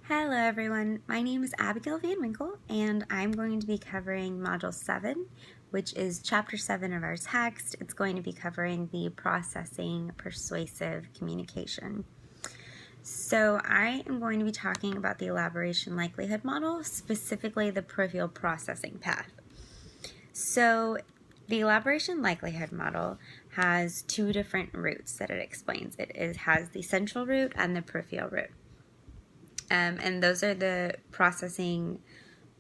Hello everyone, my name is Abigail Van Winkle and I'm going to be covering Module 7, which is Chapter 7 of our text. It's going to be covering the processing persuasive communication. So I am going to be talking about the elaboration likelihood model, specifically the peripheral processing path. So the elaboration likelihood model has two different routes that it explains. It has the central route and the peripheral route. And those are the processing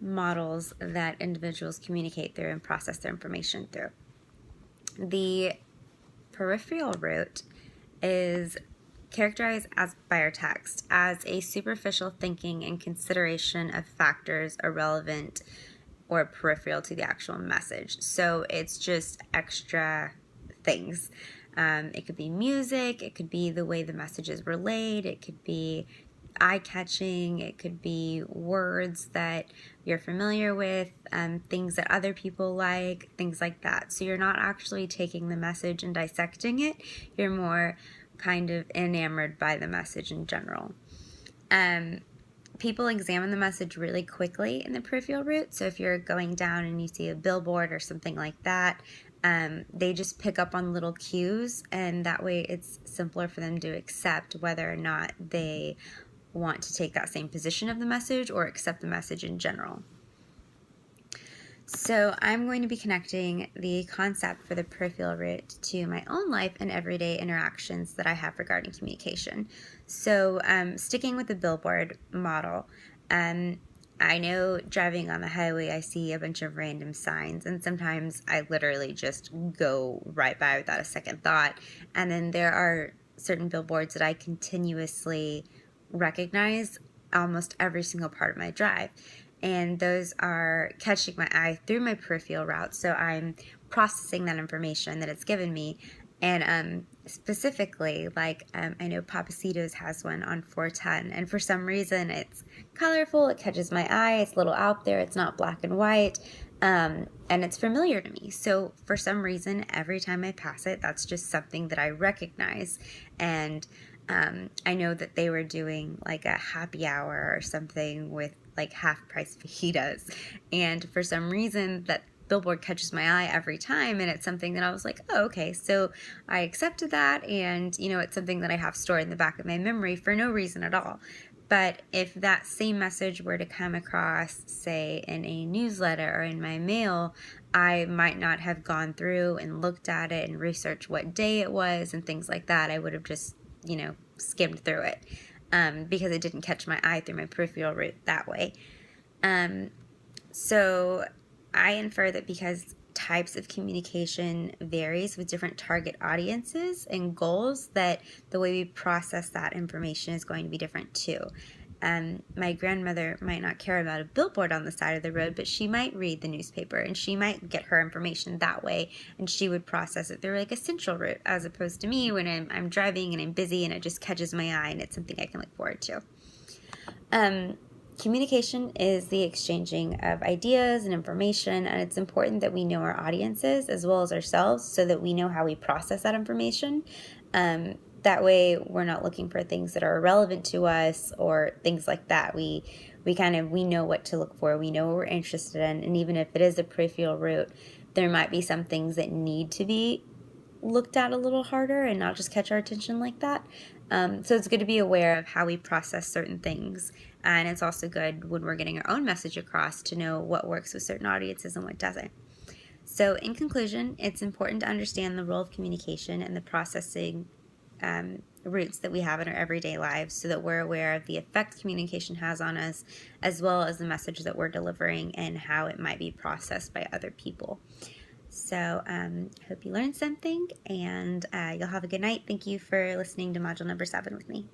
models that individuals communicate through and process their information through. The peripheral route is characterized by our text as a superficial thinking and consideration of factors irrelevant or peripheral to the actual message. So it's just extra things. It could be music, it could be the way the message is relayed, it could be eye-catching, it could be words that you're familiar with, things that other people like, things like that. So you're not actually taking the message and dissecting it, you're more kind of enamored by the message in general. People examine the message really quickly in the peripheral route. So if you're going down and you see a billboard or something like that, they just pick up on little cues, and that way it's simpler for them to accept whether or not they want to take that same position of the message or accept the message in general. So I'm going to be connecting the concept for the peripheral route to my own life and everyday interactions that I have regarding communication. So sticking with the billboard model, I know driving on the highway I see a bunch of random signs, and sometimes I literally just go right by without a second thought. And then there are certain billboards that I continuously recognize almost every single part of my drive, and those are catching my eye through my peripheral route. So I'm processing that information that it's given me, and specifically, like I know Pappasito's has one on 410, and for some reason it's colorful, it catches my eye, it's a little out there, it's not black and white, and it's familiar to me. So for some reason, every time I pass it, that's just something that I recognize. And I know that they were doing like a happy hour or something with like half price fajitas, and for some reason that billboard catches my eye every time, and it's something that I was like, oh, okay, so I accepted that, and it's something that I have stored in the back of my memory for no reason at all. But if that same message were to come across, say, in a newsletter or in my mail, I might not have gone through and looked at it and researched what day it was and things like that. I would have just skimmed through it because it didn't catch my eye through my peripheral route that way. So I infer that because types of communication varies with different target audiences and goals, that the way we process that information is going to be different too. My grandmother might not care about a billboard on the side of the road, but she might read the newspaper and she might get her information that way, and she would process it through like a central route, as opposed to me when I'm driving and I'm busy and it just catches my eye and it's something I can look forward to. Communication is the exchanging of ideas and information, and it's important that we know our audiences as well as ourselves so that we know how we process that information. That way we're not looking for things that are irrelevant to us or things like that. We know what to look for. We know what we're interested in, and even if it is a peripheral route, there might be some things that need to be looked at a little harder and not just catch our attention like that. So it's good to be aware of how we process certain things, and it's also good when we're getting our own message across to know what works with certain audiences and what doesn't. So in conclusion, it's important to understand the role of communication and the processing routes that we have in our everyday lives so that we're aware of the effect communication has on us, as well as the message that we're delivering and how it might be processed by other people. So hope you learned something, and you'll have a good night. Thank you for listening to module number 7 with me.